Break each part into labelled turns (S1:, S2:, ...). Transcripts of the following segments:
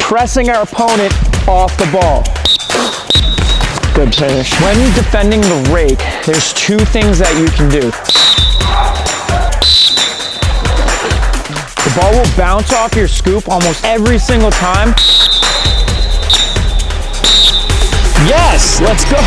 S1: pressing our opponent off the ball. Good finish. When defending the rake, there's two things that you can do. The ball will bounce off your scoop almost every single time. Yes, let's go.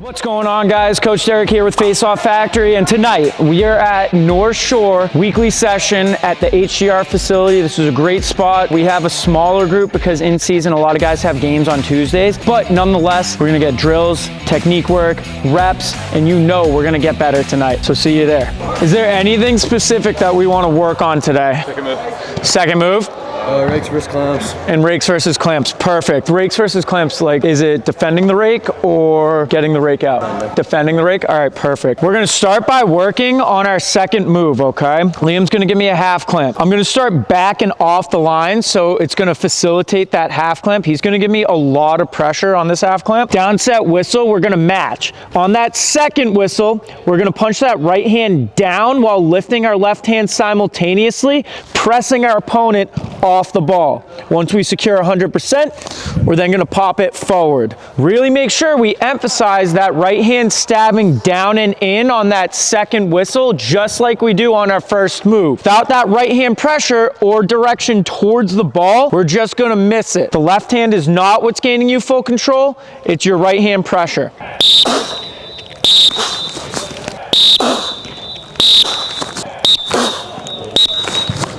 S1: What's going on, guys? Coach Derek here with Faceoff Factory, and tonight we are at North Shore weekly session at the HDR facility. This is a great spot. We have a smaller group because in season a lot of guys have games on Tuesdays, but nonetheless we're gonna get drills, technique work, reps, and you know we're gonna get better tonight. So see you there. Is there anything specific that we want to work on today?
S2: Second move.
S1: Second move?
S2: Rakes versus clamps.
S1: And rakes versus clamps, perfect. Rakes versus clamps, like, is it defending the rake or getting the rake out? Defending the rake, all right, perfect. We're gonna start by working on our second move, okay? Liam's gonna give me a half clamp. I'm gonna start back and off the line, so it's gonna facilitate that half clamp. He's gonna give me a lot of pressure on this half clamp. Downset whistle, we're gonna match. On that second whistle, we're gonna punch that right hand down while lifting our left hand simultaneously, pressing our opponent off the ball. Once we secure 100%, we're then gonna pop it forward. Really make sure we emphasize that right hand stabbing down and in on that second whistle, just like we do on our first move. Without that right hand pressure or direction towards the ball, we're just gonna miss it. The left hand is not what's gaining you full control, it's your right hand pressure.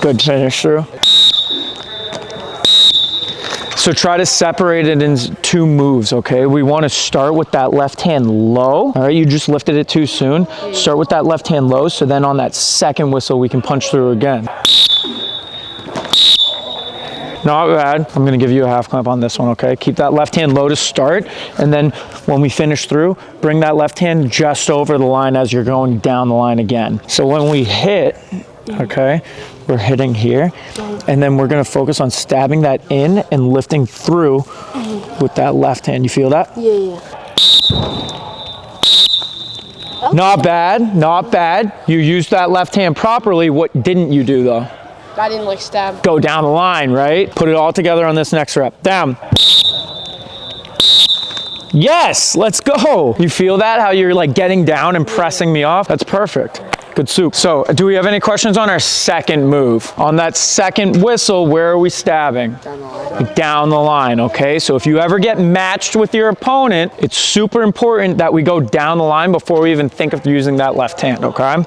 S1: Good finish through. So try to separate it in two moves, okay? We want to start with that left hand low. All right, you just lifted it too soon. Start with that left hand low, so then on that second whistle, we can punch through again. Not bad. I'm gonna give you a half clamp on this one, okay? Keep that left hand low to start, and then when we finish through, bring that left hand just over the line as you're going down the line again. So when we hit, okay, we're hitting here, and then we're gonna focus on stabbing that in and lifting through with that left hand. You feel that?
S3: Yeah. Okay.
S1: Not bad, not bad. You used that left hand properly. What didn't you do though?
S3: I didn't like stab.
S1: Go down the line, right? Put it all together on this next rep. Down. Yes, let's go. You feel that? How you're like getting down and pressing me off? That's perfect. Good soup. So do we have any questions on our second move? On that second whistle, where are we stabbing?
S3: Down the line.
S1: Down the line, okay? So if you ever get matched with your opponent, it's super important that we go down the line before we even think of using that left hand, okay?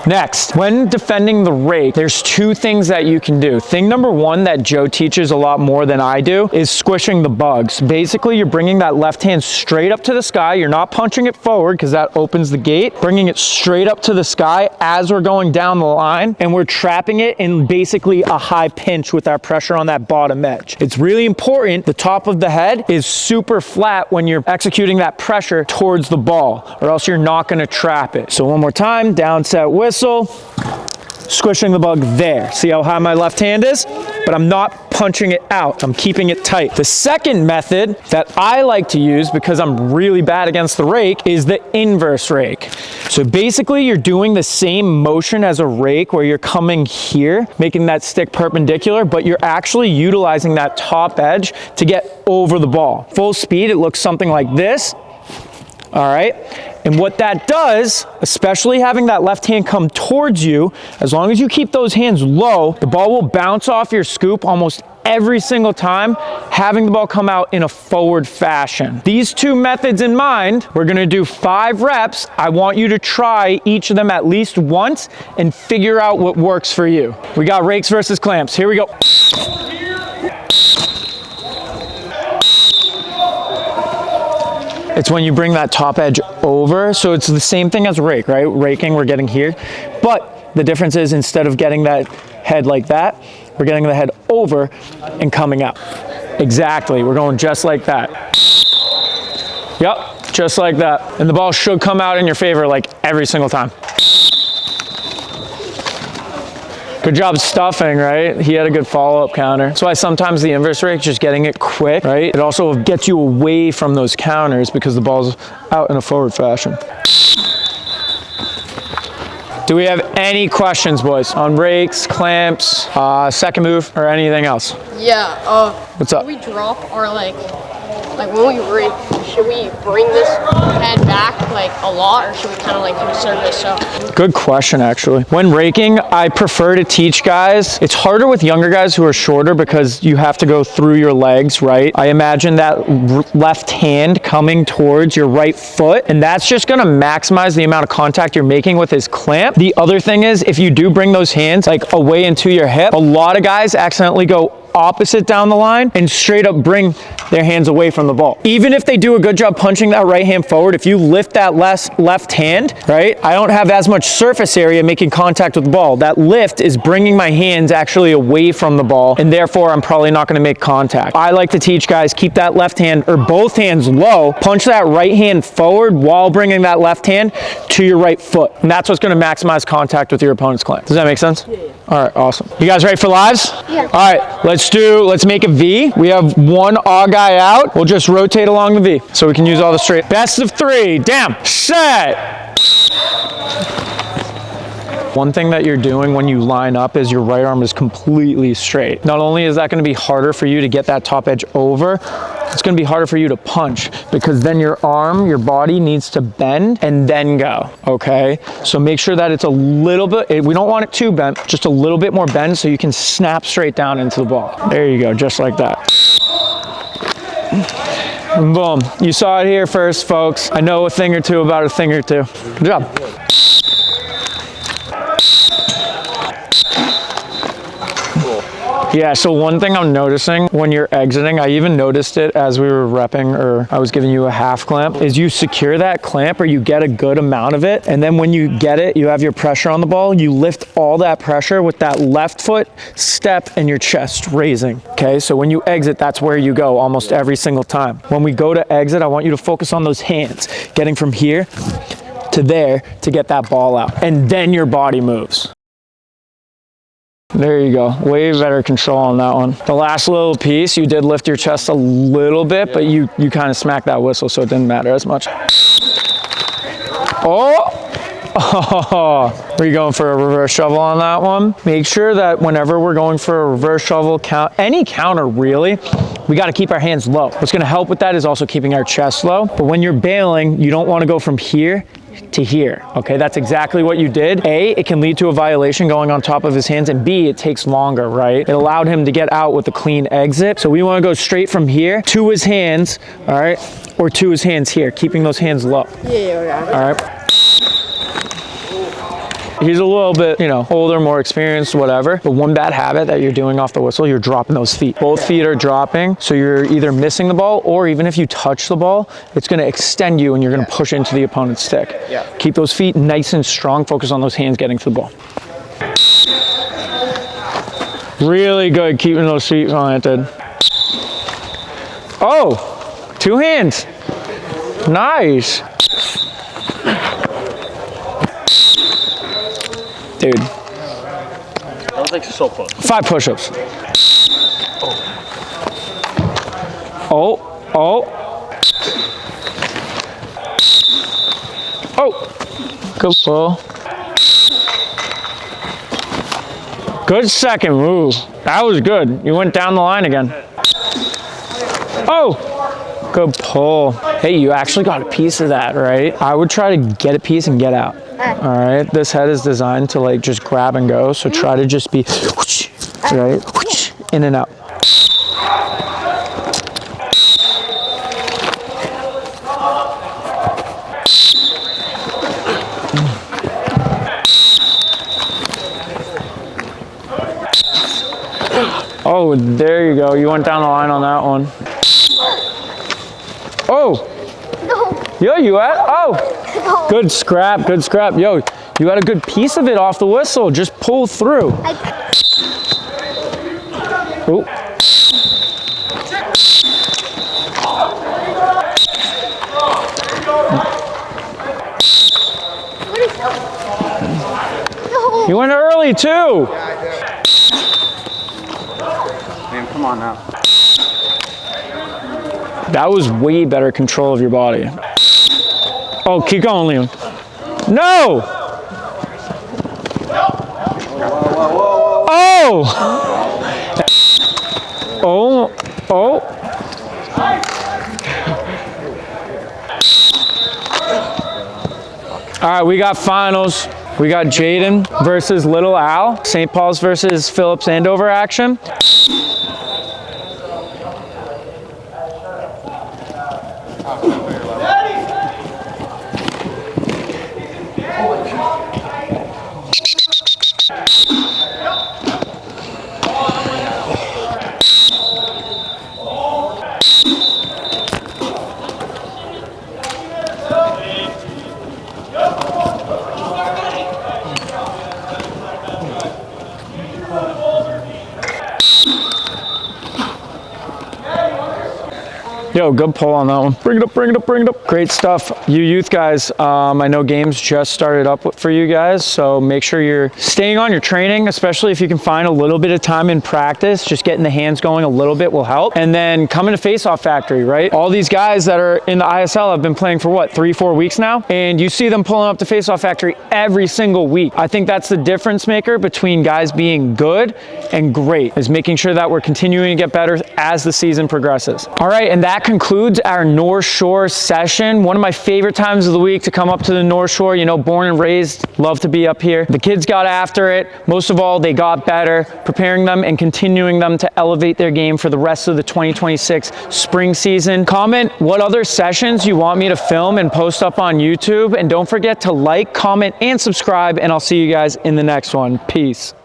S1: Next, when defending the rake, there's two things that you can do. Thing number one that Joe teaches a lot more than I do is squishing the bugs. Basically, you're bringing that left hand straight up to the sky. You're not punching it forward because that opens the gate. Bringing it straight up to the sky as we're going down the line, and we're trapping it in basically a high pinch with our pressure on that bottom edge. It's really important. The top of the head is super flat when you're executing that pressure towards the ball, or else you're not going to trap it. So one more time, down set whistle, squishing the bug there. See how high my left hand is? But I'm not punching it out. I'm keeping it tight. The second method that I like to use, because I'm really bad against the rake, is the inverse rake. So basically you're doing the same motion as a rake where you're coming here, making that stick perpendicular, but you're actually utilizing that top edge to get over the ball. Full speed, it looks something like this. All right, and what that does, especially having that left hand come towards you, as long as you keep those hands low, the ball will bounce off your scoop almost every single time, having the ball come out in a forward fashion. These two methods in mind, we're gonna do 5 reps. I want you to try each of them at least once and figure out what works for you. We got rakes versus clamps. Here we go. It's when you bring that top edge over. So it's the same thing as rake, right? Raking, we're getting here. But the difference is instead of getting that head like that, we're getting the head over and coming up. Exactly, we're going just like that. Yep, just like that. And the ball should come out in your favor like every single time. Good job stuffing, right? He had a good follow-up counter. That's why sometimes the inverse rake, just getting it quick, right? It also gets you away from those counters because the ball's out in a forward fashion. Do we have Any questions, boys, on rakes, clamps, second move, or anything else?
S3: Yeah.
S1: What's up?
S3: Should we drop or like when we rake, should we bring this head back like a lot, or should we kind of like do a service? So.
S1: Good question, actually. When raking, I prefer to teach guys. It's harder with younger guys who are shorter because you have to go through your legs, right? I imagine that left hand coming towards your right foot, and that's just gonna maximize the amount of contact you're making with his clamp. The other thing is, if you do bring those hands like away into your hip, a lot of guys accidentally go opposite down the line and straight up bring their hands away from the ball. Even if they do a good job punching that right hand forward, if you lift that left hand, right, I don't have as much surface area making contact with the ball. That lift is bringing my hands actually away from the ball, and therefore I'm probably not going to make contact. I like to teach guys, keep that left hand or both hands low, punch that right hand forward while bringing that left hand to your right foot. And that's what's going to maximize contact with your opponent's clamp. Does that make sense? Yeah. All right, awesome. You guys ready for lives?
S3: Yeah.
S1: All right, let's make a V. We have one aw guy out. We'll just rotate along the V so we can use all the straight. Best of three, down, set. One thing that you're doing when you line up is your right arm is completely straight. Not only is that going to be harder for you to get that top edge over, it's going to be harder for you to punch because then your arm, your body needs to bend and then go, okay? So make sure that it's a little bit, we don't want it too bent, just a little bit more bend so you can snap straight down into the ball. There you go, just like that. And boom, you saw it here first, folks. I know a thing or two about a thing or two. Good job. Yeah, so one thing I'm noticing when you're exiting, I even noticed it as we were repping, or I was giving you a half clamp, is you secure that clamp or you get a good amount of it. And then when you get it, you have your pressure on the ball, you lift all that pressure with that left foot, step, and your chest raising. Okay, so when you exit, that's where you go almost every single time. When we go to exit, I want you to focus on those hands, getting from here to there to get that ball out. And then your body moves. There you go, way better control on that one. The last little piece, you did lift your chest a little bit, but you kind of smacked that whistle, so it didn't matter as much. Oh, are you going for a reverse shovel on that one? Make sure that whenever we're going for a reverse shovel, count, any counter really, we got to keep our hands low. What's going to help with that is also keeping our chest low. But when you're bailing, you don't want to go from here to here, okay? That's exactly what you did. A, it can lead to a violation going on top of his hands, and B, it takes longer, right? It allowed him to get out with a clean exit. So we want to go straight from here to his hands, all right? Or to his hands here, keeping those hands low.
S3: Yeah.
S1: All right? He's a little bit, older, more experienced, whatever. But one bad habit that you're doing off the whistle, you're dropping those feet. Both feet are dropping, so you're either missing the ball, or even if you touch the ball, it's gonna extend you and you're gonna push into the opponent's stick. Yeah. Keep those feet nice and strong, focus on those hands getting to the ball. Really good keeping those feet planted. Oh, two hands. Nice. Dude.
S2: That was like so close.
S1: 5 push-ups. Oh. Good pull. Good second move. That was good. You went down the line again. Oh, good pull. Hey, you actually got a piece of that, right? I would try to get a piece and get out. All right, this head is designed to like just grab and go, so try to just be whoosh, right, whoosh, in and out. Oh, there you go. You went down the line on that one. Oh. No. Yo, you at? Oh. No. Good scrap, good scrap. Yo, you got a good piece of it off the whistle. Just pull through. Oh. No. You went early too.
S2: Man, come on now.
S1: That was way better control of your body. Oh, keep going, Liam. No! go. Oh, oh. All right, we got finals. We got Jaden versus Little Al. St. Paul's versus Phillips Andover action. Yo, good pull on that one. Bring it up, bring it up, bring it up. Great stuff. You youth guys, I know games just started up for you guys, so make sure you're staying on your training, especially if you can find a little bit of time in practice. Just getting the hands going a little bit will help. And then coming to Faceoff Factory, right? All these guys that are in the ISL have been playing for what, 3-4 weeks now? And you see them pulling up to Faceoff Factory every single week. I think that's the difference maker between guys being good and great, is making sure that we're continuing to get better as the season progresses. All right, and that concludes our North Shore session. One of my favorite times of the week to come up to the North Shore. You know, born and raised, love to be up here. The kids got after it. Most of all, they got better, preparing them and continuing them to elevate their game for the rest of the 2026 spring season. Comment what other sessions you want me to film and post up on YouTube. And don't forget to like, comment, and subscribe, and I'll see you guys in the next one. Peace.